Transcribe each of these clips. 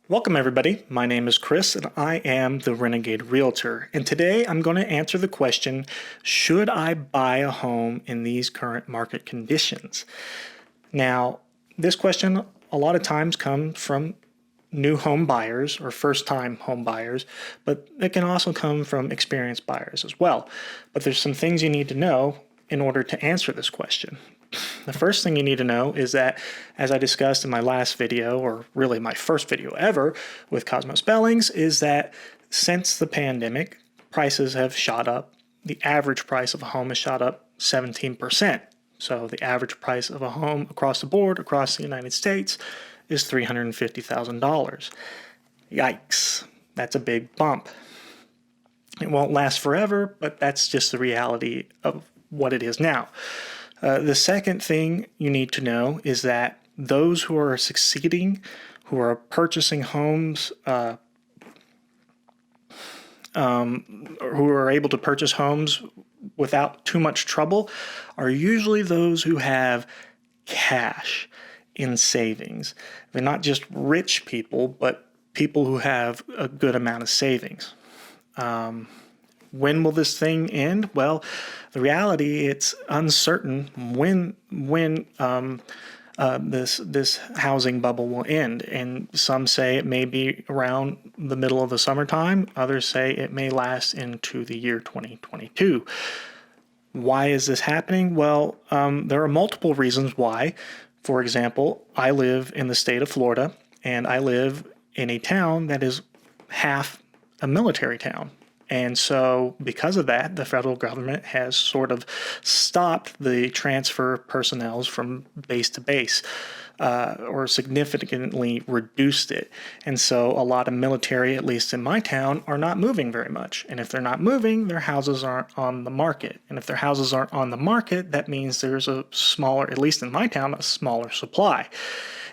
Welcome everybody, my name is Chris and I am the Renegade Realtor, and today I'm going to answer the question, should I buy a home in these current market conditions? Now, this question a lot of times comes from new home buyers or first-time home buyers, but it can also come from experienced buyers as well. But there's some things you need to know in order to answer this question. The first thing you need to know is that, as I discussed in my last video, or really my first video ever with Cosmos Bellings, is that since the pandemic, prices have shot up. The average price of a home has shot up 17%. So the average price of a home across the board, across the United States, is $350,000. Yikes, that's a big bump. It won't last forever, but that's just the reality of what it is now. The second thing you need to know is that those who are succeeding, who are purchasing homes, who are able to purchase homes without too much trouble, are usually those who have cash in savings. They're not just rich people, but people who have a good amount of savings. When will this thing end? Well, the reality, it's uncertain when this housing bubble will end. And some say it may be around the middle of the summertime. Others say it may last into the year 2022. Why is this happening? Well, there are multiple reasons why. For example, I live in the state of Florida, and I live in a town that is half a military town. And so because of that, the federal government has sort of stopped the transfer of personnel from base to base, or significantly reduced it. And so a lot of military, at least in my town, are not moving very much. And if they're not moving, their houses aren't on the market. And if their houses aren't on the market, that means there's a smaller, at least in my town, a smaller supply.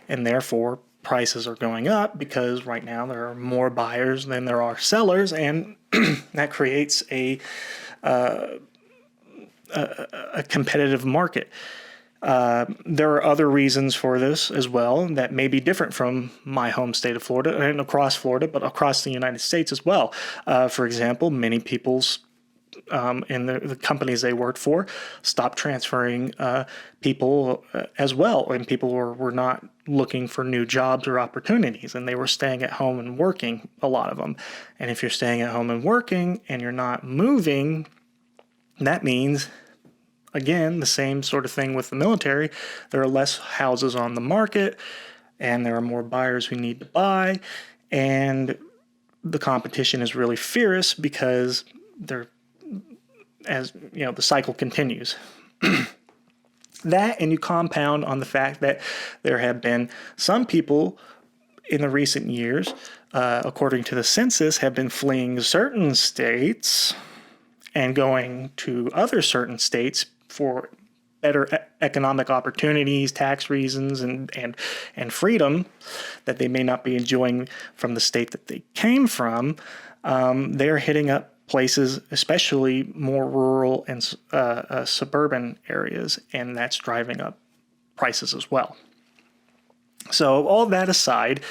And therefore, prices are going up because right now there are more buyers than there are sellers, and that creates a competitive market. There are other reasons for this as well that may be different from my home state of Florida and across Florida, but across the United States as well. For example, many people's in the companies they worked for stopped transferring people as well, and people were not looking for new jobs or opportunities, and they were staying at home and working, a lot of them. And if you're staying at home and working and you're not moving, that means, again, the same sort of thing with the military. There are less houses on the market, and there are more buyers who need to buy, and the competition is really fierce because as you know, the cycle continues. That, and you compound on the fact that there have been some people in the recent years, according to the census, have been fleeing certain states and going to other certain states for better economic opportunities, tax reasons, and freedom that they may not be enjoying from the state that they came from. They're hitting up places, especially more rural and suburban areas, and that's driving up prices as well. So all that aside,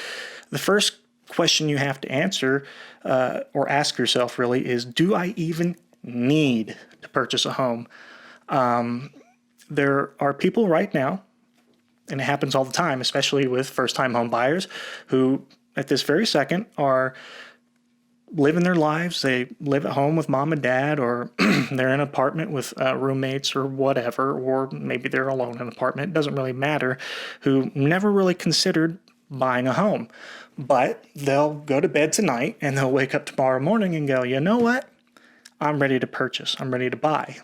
the first question you have to answer or ask yourself really is, do I even need to purchase a home? There are people right now, and it happens all the time, especially with first-time home buyers, who at this very second are living their lives. They live at home with mom and dad, or they're in an apartment with roommates or whatever, or maybe they're alone in an apartment. It doesn't really matter, who never really considered buying a home. But they'll go to bed tonight and they'll wake up tomorrow morning and go, you know what? I'm ready to purchase. I'm ready to buy.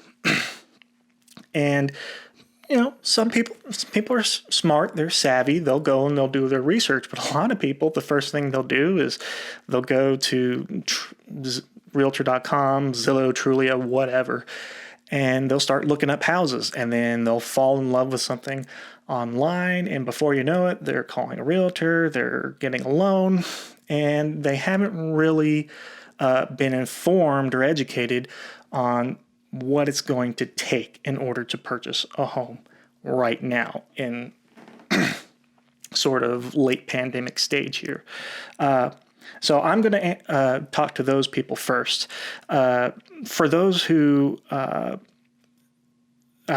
And you know, some people are smart, they're savvy, they'll go and they'll do their research. But a lot of people, the first thing they'll do is they'll go to Realtor.com, Zillow, Trulia, whatever, and they'll start looking up houses, and then they'll fall in love with something online, and before you know it, they're calling a realtor, they're getting a loan, and they haven't really been informed or educated on what it's going to take in order to purchase a home right now. And sort of late pandemic stage here. So I'm going to talk to those people first. For those who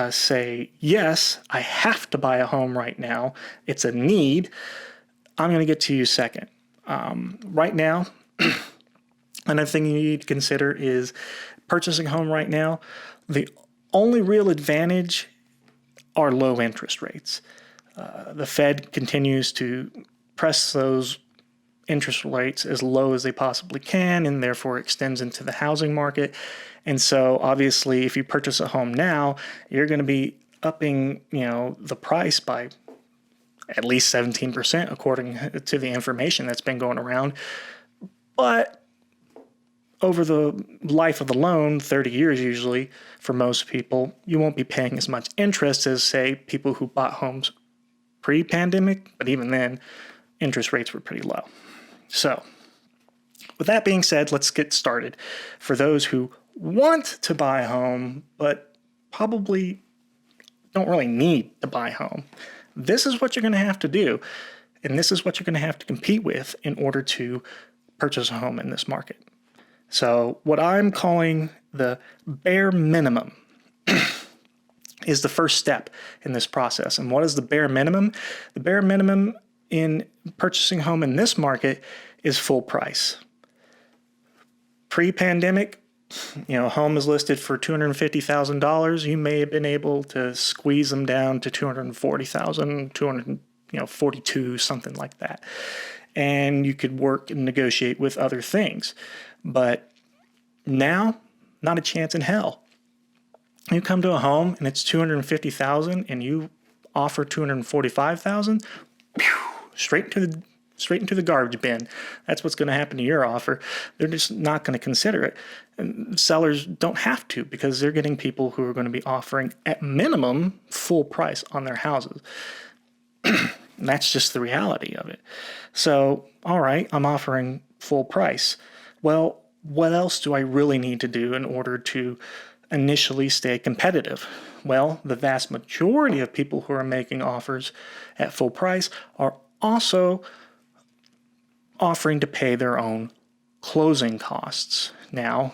say, yes, I have to buy a home right now, it's a need, I'm going to get to you second. Right now, another thing you need to consider is purchasing a home right now. The only real advantage are low interest rates. The Fed continues to press those interest rates as low as they possibly can, and therefore extends into the housing market. And so obviously if you purchase a home now, you're going to be upping, the price by at least 17% according to the information that's been going around. But over the life of the loan, 30 years usually, for most people, you won't be paying as much interest as, say, people who bought homes pre-pandemic, but even then, interest rates were pretty low. So, with that being said, let's get started. For those who want to buy a home, but probably don't really need to buy a home, this is what you're going to have to do, and this is what you're going to have to compete with in order to purchase a home in this market. So, what I'm calling the bare minimum is the first step in this process. And what is the bare minimum? The bare minimum in purchasing a home in this market is full price. Pre-pandemic, a home is listed for $250,000. You may have been able to squeeze them down to $240,000, $242,000, something like that. And you could work and negotiate with other things. But now, not a chance in hell. You come to a home and it's $250,000 and you offer $245,000, straight into the garbage bin. That's what's going to happen to your offer. They're just not going to consider it. And sellers don't have to, because they're getting people who are going to be offering at minimum full price on their houses. That's just the reality of it. So, all right, I'm offering full price. Well, what else do I really need to do in order to initially stay competitive? Well, the vast majority of people who are making offers at full price are also offering to pay their own closing costs. Now,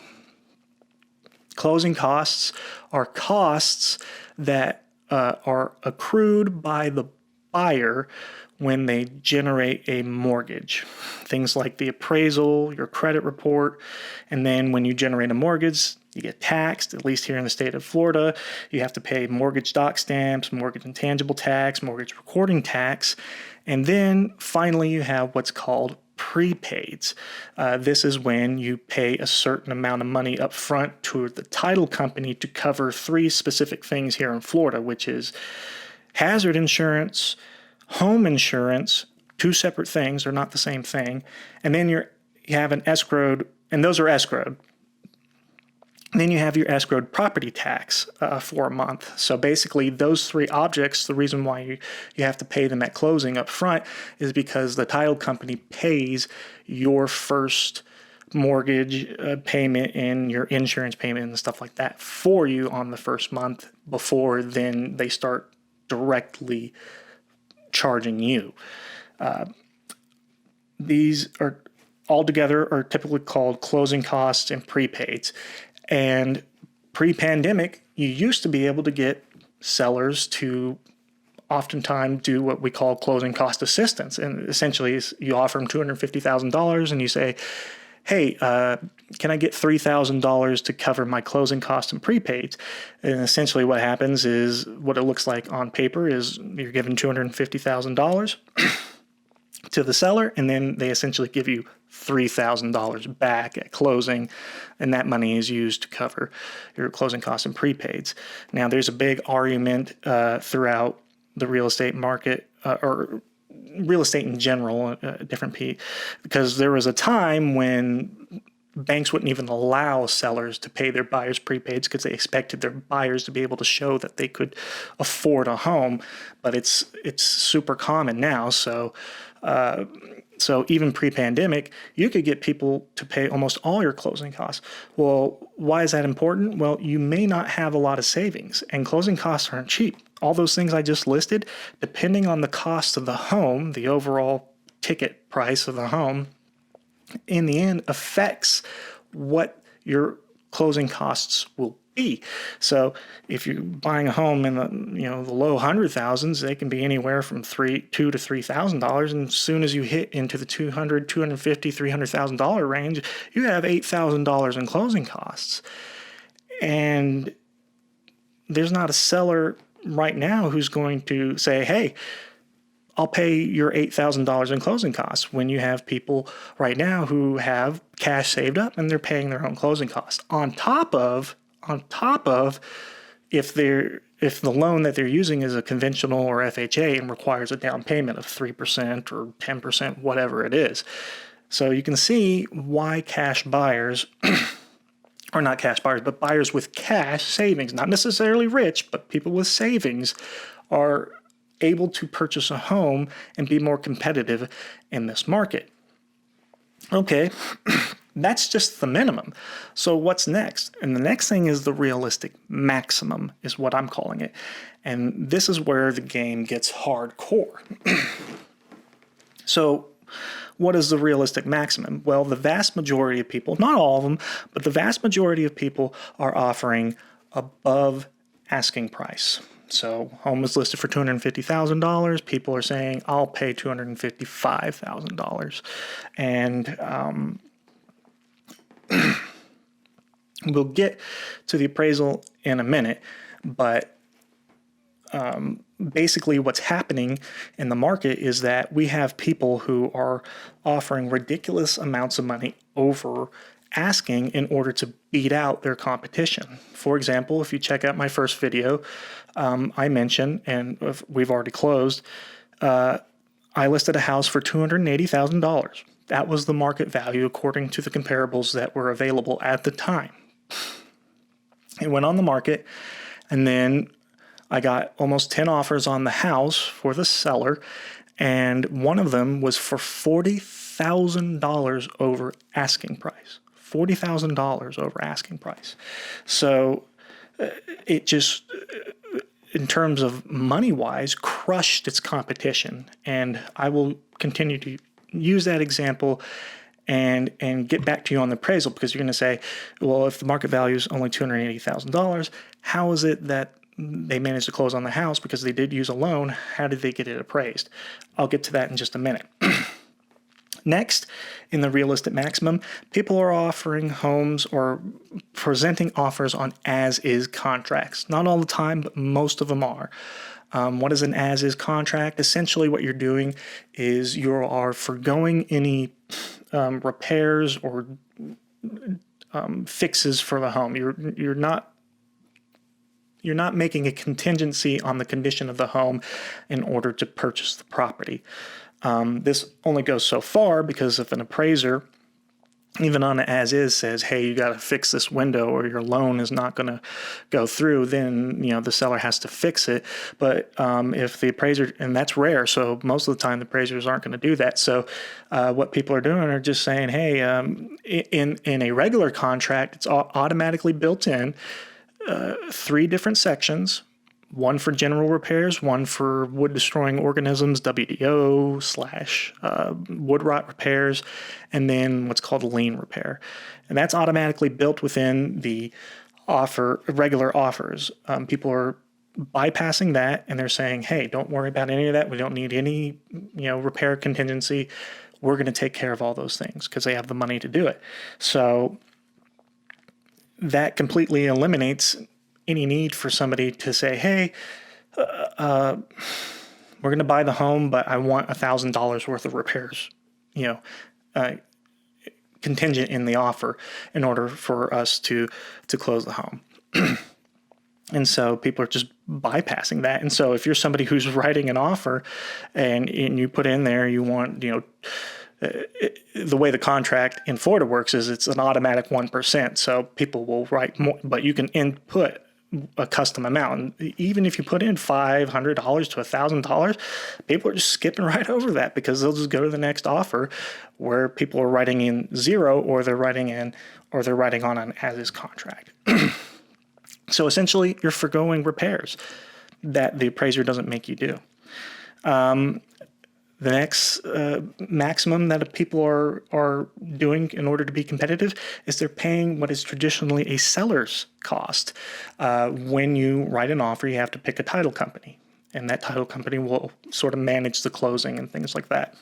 closing costs are costs that are accrued by the buyer when they generate a mortgage. Things like the appraisal, your credit report, and then when you generate a mortgage, you get taxed. At least here in the state of Florida, you have to pay mortgage doc stamps, mortgage intangible tax, mortgage recording tax, and then finally you have what's called prepaids. This is when you pay a certain amount of money up front to the title company to cover three specific things here in Florida, which is hazard insurance, home insurance, two separate things, they're not the same thing, and then you have an escrowed, and those are escrowed. And then you have your escrowed property tax for a month. So basically those three objects, the reason why you have to pay them at closing up front is because the title company pays your first mortgage payment and your insurance payment and stuff like that for you on the first month before then they start directly charging you. These are altogether are typically called closing costs and prepaids. And pre-pandemic, you used to be able to get sellers to oftentimes do what we call closing cost assistance. And essentially you offer them $250,000 and you say, hey, can I get $3,000 to cover my closing costs and prepaids? And essentially what happens is what it looks like on paper is you're given $250,000 to the seller, and then they essentially give you $3,000 back at closing, and that money is used to cover your closing costs and prepaids. Now, there's a big argument throughout the real estate market, or real estate in general, because there was a time when banks wouldn't even allow sellers to pay their buyers prepaids because they expected their buyers to be able to show that they could afford a home, but it's super common now. So So even pre-pandemic, you could get people to pay almost all your closing costs. Well, why is that important? Well, you may not have a lot of savings, and closing costs aren't cheap. All those things I just listed, depending on the cost of the home, the overall ticket price of the home, in the end affects what your closing costs will be. So if you're buying a home in the low hundred thousands, they can be anywhere from $2,000 to $3,000, and as soon as you hit into the $200,000, $250,000, $300,000 range, you have $8,000 in closing costs. And there's not a seller right now who's going to say, hey, I'll pay your $8,000 in closing costs, when you have people right now who have cash saved up and they're paying their own closing costs. On top of if the loan that they're using is a conventional or FHA and requires a down payment of 3% or 10%, whatever it is. So you can see why cash buyers, or not cash buyers, but buyers with cash savings, not necessarily rich, but people with savings, are able to purchase a home and be more competitive in this market. Okay, that's just the minimum. So what's next? And the next thing is the realistic maximum, is what I'm calling it. And this is where the game gets hardcore. So what is the realistic maximum? Well, the vast majority of people, not all of them, but the vast majority of people are offering above asking price. So home is listed for $250,000. People are saying, I'll pay $255,000. And we'll get to the appraisal in a minute, but basically what's happening in the market is that we have people who are offering ridiculous amounts of money over asking in order to beat out their competition. For example, if you check out my first video, I mentioned, and we've already closed, I listed a house for $280,000. That was the market value according to the comparables that were available at the time. It went on the market, and then I got almost 10 offers on the house for the seller, and one of them was for $40,000 over asking price. $40,000 over asking price. So it just, in terms of money-wise, crushed its competition. And I will continue to use that example and get back to you on the appraisal, because you're going to say, well, if the market value is only $280,000, how is it that they managed to close on the house because they did use a loan? How did they get it appraised? I'll get to that in just a minute. Next, in the realistic maximum, people are offering homes or presenting offers on as-is contracts. Not all the time, but most of them are. What is an as-is contract? Essentially what you're doing is you are forgoing any repairs or fixes for the home. You're not making a contingency on the condition of the home in order to purchase the property. This only goes so far, because if an appraiser, even on an as-is, says, hey, you got to fix this window or your loan is not going to go through, then the seller has to fix it. But if the appraiser, and that's rare, so most of the time the appraisers aren't going to do that. So what people are doing are just saying, hey, in a regular contract, it's automatically built in 3 different sections. One for general repairs, one for wood-destroying organisms, WDO / wood rot repairs, and then what's called a lien repair. And that's automatically built within the regular offers. People are bypassing that, and they're saying, hey, don't worry about any of that. We don't need any repair contingency. We're going to take care of all those things, because they have the money to do it. So that completely eliminates any need for somebody to say, hey, we're going to buy the home, but I want $1,000 worth of repairs, contingent in the offer in order for us to close the home. And so people are just bypassing that. And so if you're somebody who's writing an offer and you put in there, you want, the way the contract in Florida works is it's an automatic 1%. So people will write more, but you can input a custom amount. And even if you put in $500 to $1,000, people are just skipping right over that because they'll just go to the next offer where people are writing in zero, or they're writing on an as-is contract. So essentially, you're foregoing repairs that the appraiser doesn't make you do. The next maximum that people are doing in order to be competitive is they're paying what is traditionally a seller's cost. When you write an offer, you have to pick a title company, and that title company will sort of manage the closing and things like that,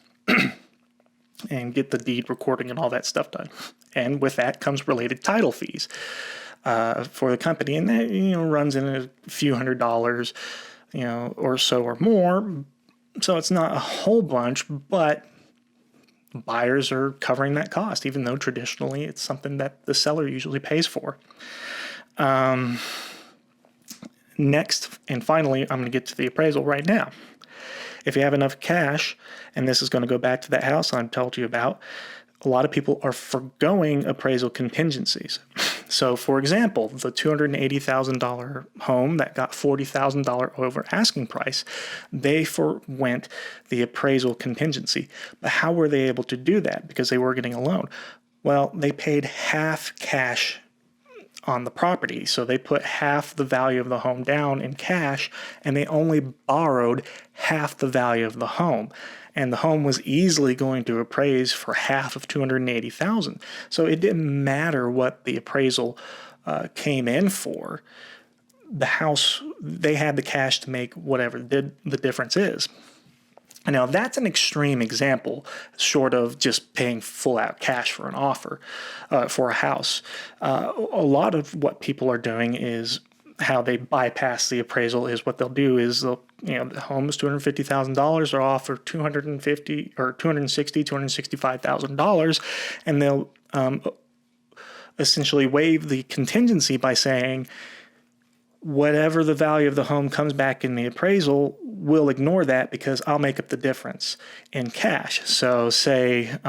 and get the deed recording and all that stuff done. And with that comes related title fees for the company, and that runs in a few $100s, or so or more. So it's not a whole bunch, but buyers are covering that cost, even though traditionally it's something that the seller usually pays for. Next, and finally, I'm going to get to the appraisal right now. If you have enough cash, and this is going to go back to that house I told you about, a lot of people are foregoing appraisal contingencies. So, for example, the $280,000 home that got $40,000 over asking price, they forwent the appraisal contingency. But how were they able to do that? Because they were getting a loan. Well, they paid half cash on the property. So they put half the value of the home down in cash, and they only borrowed half the value of the home. And the home was easily going to appraise for half of $280,000. So it didn't matter what the appraisal came in for. The house, they had the cash to make whatever the difference is. Now, that's an extreme example, short of just paying full out cash for an offer for a house. A lot of what people are doing is how they bypass the appraisal is what they'll do is the home is $250,000, they'll offer $250,000 or $260,000, $265,000, and they'll essentially waive the contingency by saying, whatever the value of the home comes back in the appraisal, we'll ignore that because I'll make up the difference in cash. So say,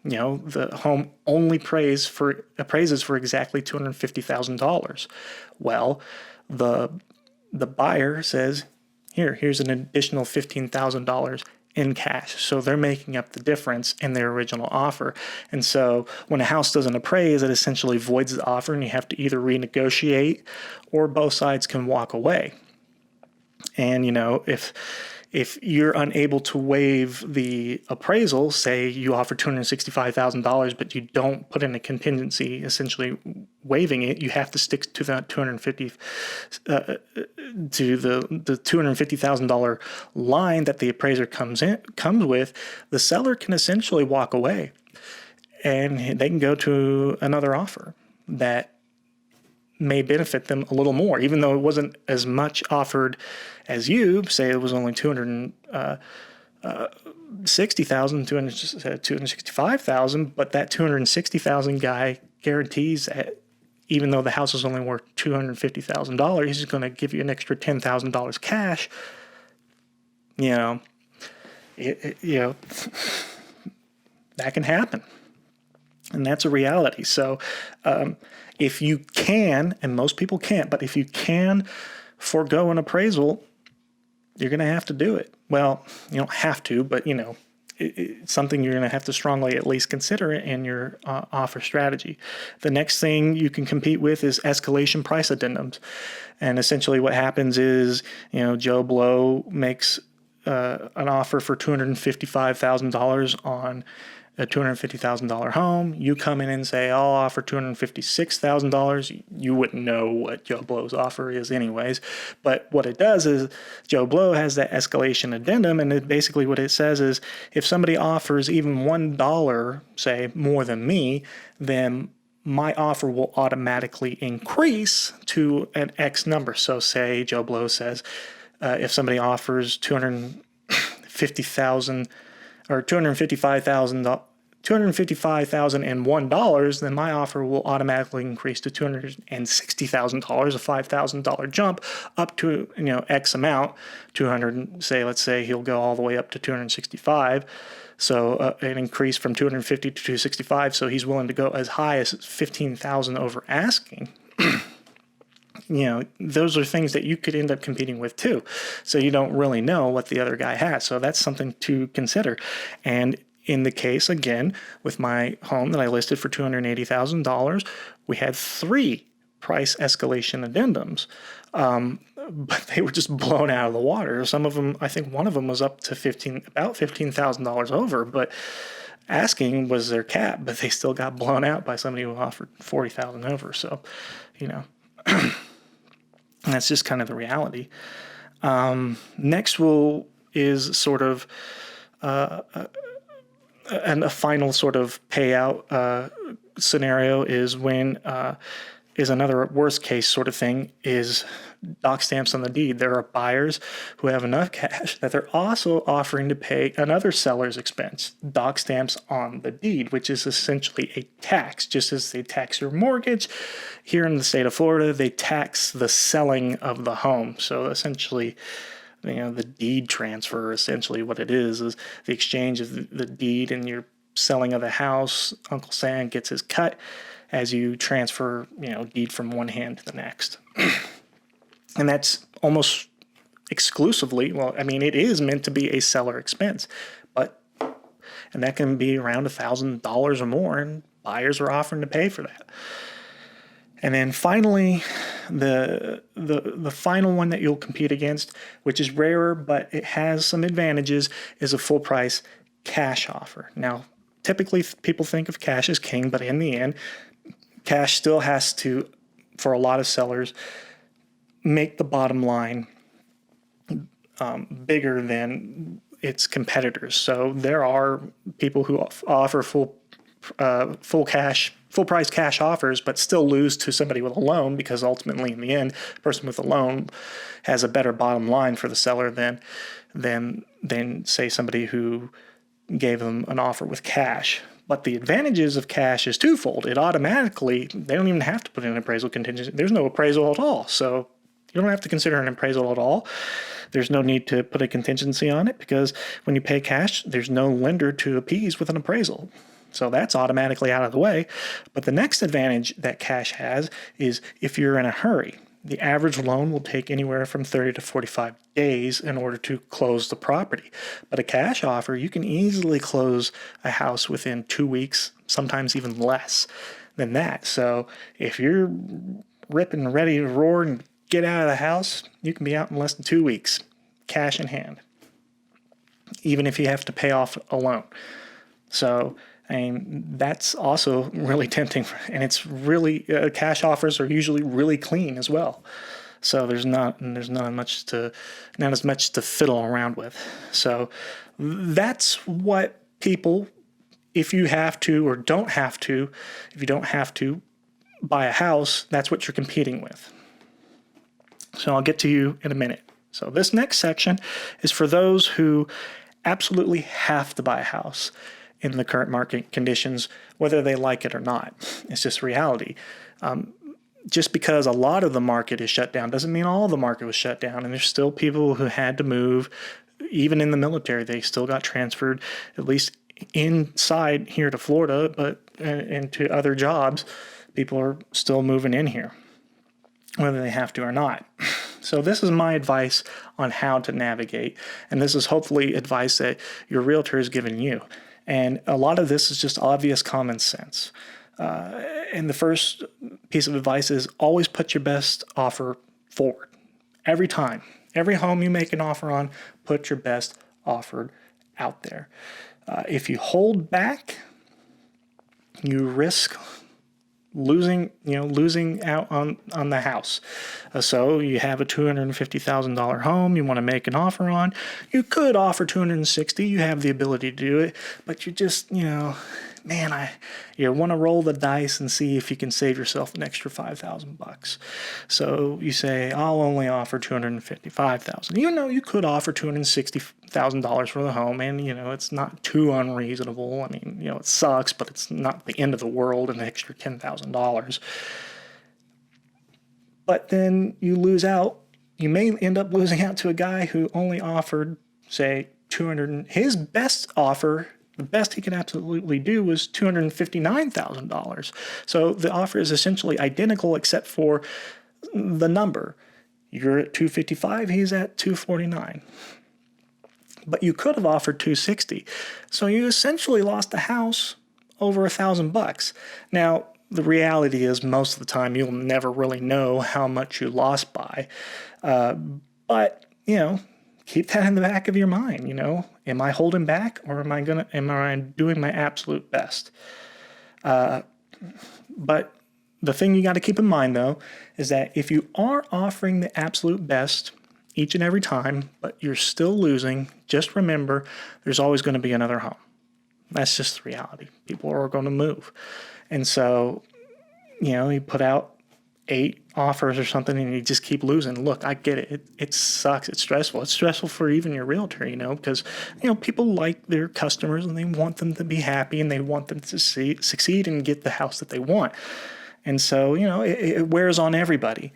the home only appraises for exactly $250,000. Well, the buyer says, here's an additional $15,000 in cash. So they're making up the difference in their original offer. And so when a house doesn't appraise, it essentially voids the offer, and you have to either renegotiate or both sides can walk away. And, if you're unable to waive the appraisal, say you offer $265,000, but you don't put in a contingency, essentially waiving it, you have to stick to that to the $250,000 line that the appraiser comes with. The seller can essentially walk away, and they can go to another offer that may benefit them a little more, even though it wasn't as much offered as you. Say it was only $265,000, but that $260,000 guy guarantees that even though the house is only worth $250,000, he's going to give you an extra $10,000 cash. That can happen. And that's a reality. So if you can, and most people can't, but if you can forego an appraisal, you're going to have to do it. Well, you don't have to, but it's something you're going to have to strongly at least consider in your offer strategy. The next thing you can compete with is escalation price addendums. And essentially what happens is, Joe Blow makes an offer for $255,000 on a $250,000 home. You come in and say, I'll offer $256,000. You wouldn't know what Joe Blow's offer is anyways. But what it does is Joe Blow has that escalation addendum, and basically what it says is if somebody offers even $1, say, more than me, then my offer will automatically increase to an X number. So say Joe Blow says if somebody offers $250,000 or $255,001, then my offer will automatically increase to $260,000, a $5,000 jump up to X amount, 200. Let's say he'll go all the way up to 265. So an increase from 250 to 265. So he's willing to go as high as 15,000 over asking. those are things that you could end up competing with too. So you don't really know what the other guy has. So that's something to consider. And in the case, again, with my home that I listed for $280,000, we had 3 price escalation addendums. But they were just blown out of the water. Some of them, I think one of them was up to about $15,000 over, but asking was their cap, but they still got blown out by somebody who offered 40,000 over. So, that's just kind of the reality. Next is sort of and a final sort of payout scenario is when is another worst case sort of thing is dock stamps on the deed. There are buyers who have enough cash that they're also offering to pay another seller's expense, dock stamps on the deed, which is essentially a tax. Just as they tax your mortgage, here in the state of Florida, they tax the selling of the home. So essentially, the deed transfer, essentially what it is the exchange of the deed and your selling of the house. Uncle Sam gets his cut as you transfer, deed from one hand to the next. And that's almost exclusively, it is meant to be a seller expense, and that can be around $1,000 or more, and buyers are offering to pay for that. And then finally, the final one that you'll compete against, which is rarer, but it has some advantages, is a full price cash offer. Now, typically people think of cash as king, but in the end, cash still has to, for a lot of sellers, make the bottom line bigger than its competitors. So there are people who offer full price cash offers, but still lose to somebody with a loan, because ultimately in the end, the person with a loan has a better bottom line for the seller than say somebody who gave them an offer with cash. But the advantages of cash is twofold. It automatically, they don't even have to put in an appraisal contingency. There's no appraisal at all. So you don't have to consider an appraisal at all. There's no need to put a contingency on it, because when you pay cash, there's no lender to appease with an appraisal. So that's automatically out of the way. But the next advantage that cash has is if you're in a hurry. The average loan will take anywhere from 30 to 45 days in order to close the property. But a cash offer, you can easily close a house within 2 weeks, sometimes even less than that. So if you're ripping ready to roar and get out of the house, you can be out in less than 2 weeks, cash in hand, even if you have to pay off a loan. So that's also really tempting, and it's really cash offers are usually really clean as well. So there's not as much to fiddle around with. So that's what people, if you have to or don't have to, if you don't have to buy a house, that's what you're competing with. So I'll get to you in a minute. So this next section is for those who absolutely have to buy a house in the current market conditions, whether they like it or not. It's just reality. Just because a lot of the market is shut down doesn't mean all the market was shut down. And there's still people who had to move. Even in the military, they still got transferred, at least inside here to Florida, but into other jobs. People are still moving in here, whether they have to or not. So this is my advice on how to navigate. And this is hopefully advice that your realtor has given you. And a lot of this is just obvious common sense. And the first piece of advice is always put your best offer forward. Every time. Every home you make an offer on, put your best offer out there. If you hold back, you risk losing out on the house. So you have a $250,000 home you want to make an offer on. You could offer $260,000. You have the ability to do it, but you just, you want to roll the dice and see if you can save yourself an extra $5,000. So you say, I'll only offer $255,000. You could offer $260,000 for the home, and it's not too unreasonable. It sucks, but it's not the end of the world, an extra $10,000. But then you lose out. You may end up losing out to a guy who only offered, say, his best offer. The best he could absolutely do was $259,000. So the offer is essentially identical, except for the number. You're at 255, he's at 249. But you could have offered 260. So you essentially lost the house over $1,000. Now, the reality is most of the time you'll never really know how much you lost by. But, keep that in the back of your mind, am I holding back or am I doing my absolute best? But the thing you got to keep in mind, though, is that if you are offering the absolute best each and every time, but you're still losing, just remember there's always going to be another home. That's just the reality. People are going to move. And so, you put out 8 offers or something and you just keep losing. Look, I get it. It sucks. It's stressful. It's stressful for even your realtor, because, people like their customers and they want them to be happy and they want them to succeed and get the house that they want. And so, it wears on everybody.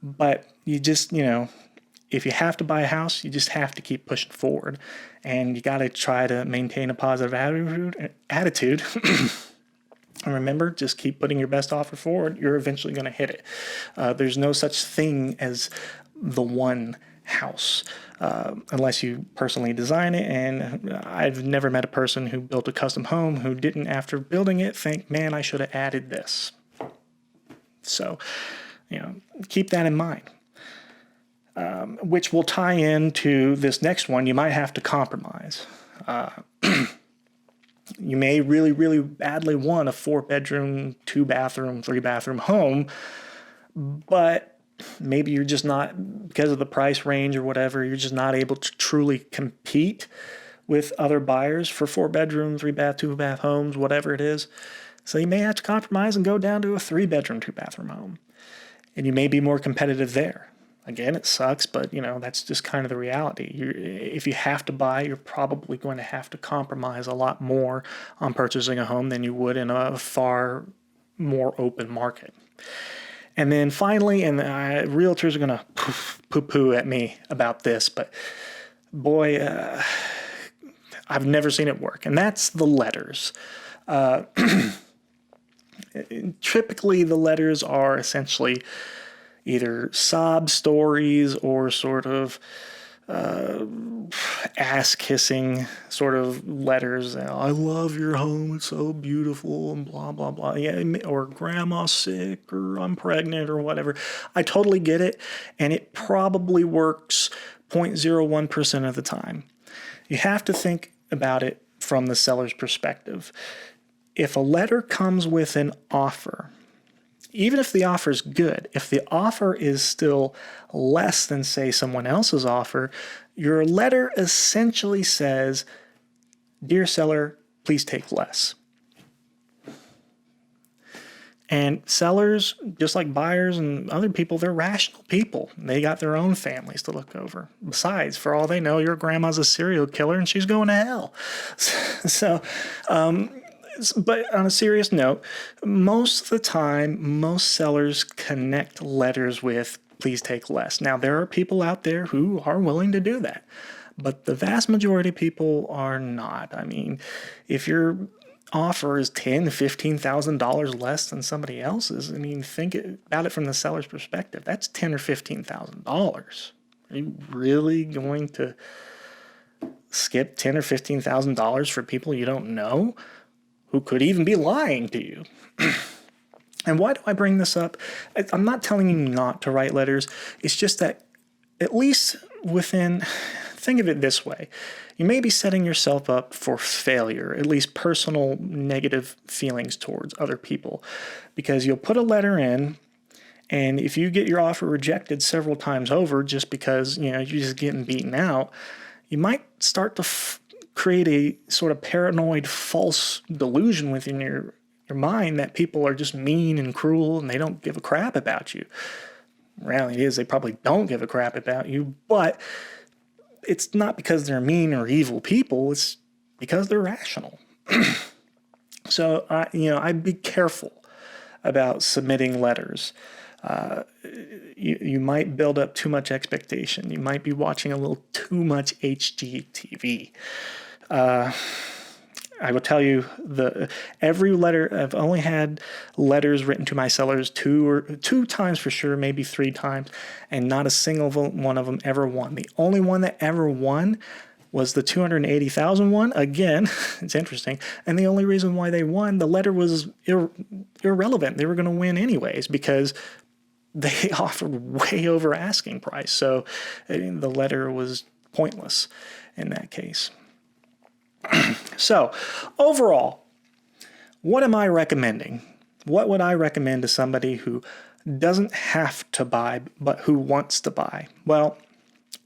But you just, if you have to buy a house, you just have to keep pushing forward. And you got to try to maintain a positive attitude. And remember, just keep putting your best offer forward. You're eventually going to hit it. There's no such thing as the one house unless you personally design it. And I've never met a person who built a custom home who didn't, after building it, think, man, I should have added this. So, keep that in mind. Which will tie into this next one. You might have to compromise. You may really, really badly want a 4-bedroom, 2-bathroom, 3-bathroom home, but maybe you're just not, because of the price range or whatever, you're just not able to truly compete with other buyers for 4-bedroom, 3-bath, 2-bath homes, whatever it is. So you may have to compromise and go down to a 3-bedroom, 2-bathroom home. And you may be more competitive there. Again, it sucks, but, that's just kind of the reality. If you have to buy, you're probably going to have to compromise a lot more on purchasing a home than you would in a far more open market. And then finally, and realtors are going to poo-poo at me about this, but boy, I've never seen it work. And that's the letters. Typically, the letters are essentially either sob stories or sort of ass-kissing sort of letters. I love your home, it's so beautiful, and blah, blah, blah. Yeah, or grandma's sick, or I'm pregnant, or whatever. I totally get it, and it probably works 0.01% of the time. You have to think about it from the seller's perspective. If a letter comes with an offer, even if the offer is good, if the offer is still less than, say, someone else's offer, your letter essentially says, "Dear seller, please take less." And sellers, just like buyers and other people, they're rational people. They got their own families to look over. Besides, for all they know, your grandma's a serial killer and she's going to hell. So, but on a serious note, most of the time, most sellers connect letters with "please take less." Now, there are people out there who are willing to do that, but the vast majority of people are not. I mean, if your offer is $10,000, $15,000 less than somebody else's, I mean, think about it from the seller's perspective. That's $10,000 or $15,000. Are you really going to skip $10,000 or $15,000 for people you don't know, who could even be lying to you? And why do I bring this up? I'm not telling you not to write letters. It's just that, at least think of it this way. You may be setting yourself up for failure, at least personal negative feelings towards other people, because you'll put a letter in, and if you get your offer rejected several times over just because, you're just getting beaten out, you might start to create a sort of paranoid false delusion within your mind that people are just mean and cruel and they don't give a crap about you. The reality is they probably don't give a crap about you, but it's not because they're mean or evil people. It's because they're rational. So, I'd be careful about submitting letters. You might build up too much expectation. You might be watching a little too much HGTV. I will tell you every letter, I've only had letters written to my sellers two times for sure, maybe three times, and not a single one of them ever won. The only one that ever won was the 280,000 one. Again, it's interesting. And the only reason why they won, the letter was irrelevant. They were going to win anyways because they offered way over asking price. So the letter was pointless in that case. So overall, what am I recommending? What would I recommend to somebody who doesn't have to buy, but who wants to buy? Well,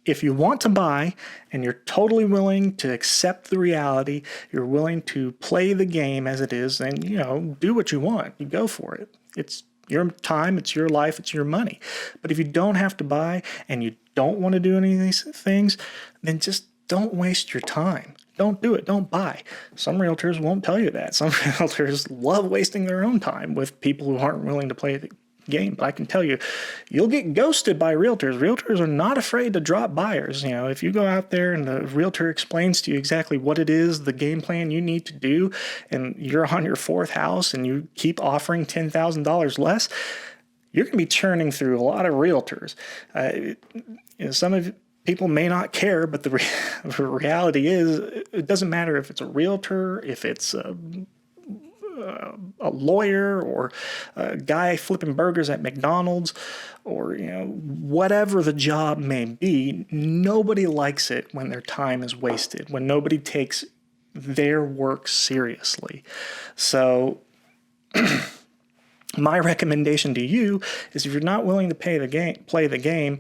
if you want to buy and you're totally willing to accept the reality, you're willing to play the game as it is, then, do what you want. You go for it. It's your time, it's your life, it's your money. But if you don't have to buy and you don't want to do any of these things, then just don't waste your time. Don't do it. Don't buy. Some realtors won't tell you that. Some realtors love wasting their own time with people who aren't willing to play the game. But I can tell you, you'll get ghosted by realtors. Realtors are not afraid to drop buyers. If you go out there and the realtor explains to you exactly what it is, the game plan you need to do, and you're on your fourth house and you keep offering $10,000 less, you're going to be churning through a lot of realtors. Some of people may not care, but the reality is it doesn't matter if it's a realtor, if it's a lawyer, or a guy flipping burgers at McDonald's, or whatever the job may be. Nobody likes it when their time is wasted, when nobody takes their work seriously. So my recommendation to you is, if you're not willing to play the game,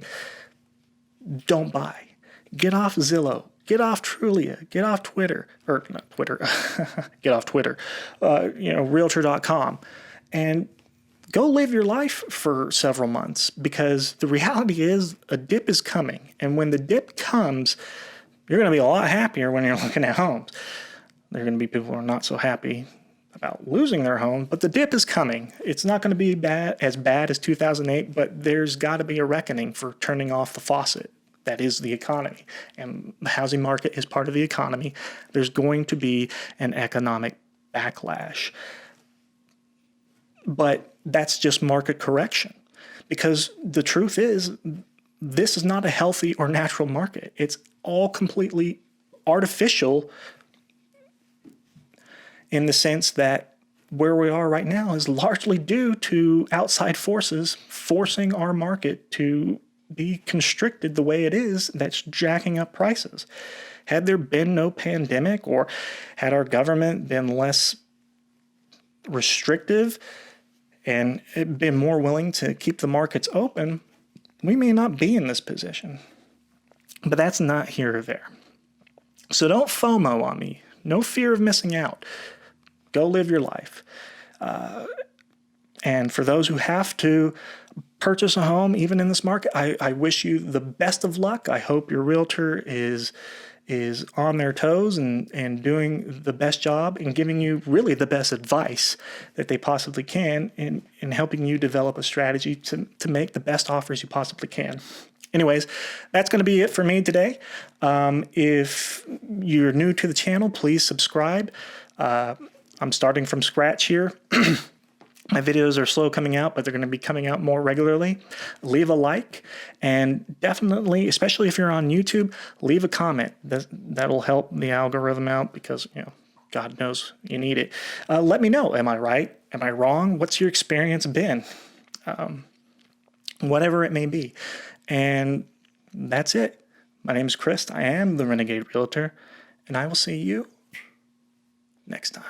don't buy. Get off Zillow. Get off Trulia. Get off Twitter. Or not Twitter. Get off Twitter. Realtor.com. And go live your life for several months, because the reality is a dip is coming. And when the dip comes, you're going to be a lot happier when you're looking at homes. There are going to be people who are not so happy about losing their home, but the dip is coming. It's not going to be as bad as 2008, but there's got to be a reckoning for turning off the faucet. That is the economy, and the housing market is part of the economy. There's going to be an economic backlash, but that's just market correction, because the truth is, this is not a healthy or natural market. It's all completely artificial, in the sense that where we are right now is largely due to outside forces forcing our market to be constricted the way it is. That's jacking up prices. Had there been no pandemic, or had our government been less restrictive and been more willing to keep the markets open, we may not be in this position. But that's not here or there. So don't FOMO on me. No fear of missing out. Go live your life. And for those who have to purchase a home, even in this market, I wish you the best of luck. I hope your realtor is on their toes and doing the best job and giving you really the best advice that they possibly can in helping you develop a strategy to make the best offers you possibly can. Anyways, that's going to be it for me today. If you're new to the channel, please subscribe. I'm starting from scratch here. My videos are slow coming out, but they're going to be coming out more regularly. Leave a like, and definitely, especially if you're on YouTube, leave a comment. That'll help the algorithm out, because, God knows you need it. Let me know. Am I right? Am I wrong? What's your experience been? Whatever it may be. And that's it. My name is Chris. I am the Renegade Realtor, and I will see you next time.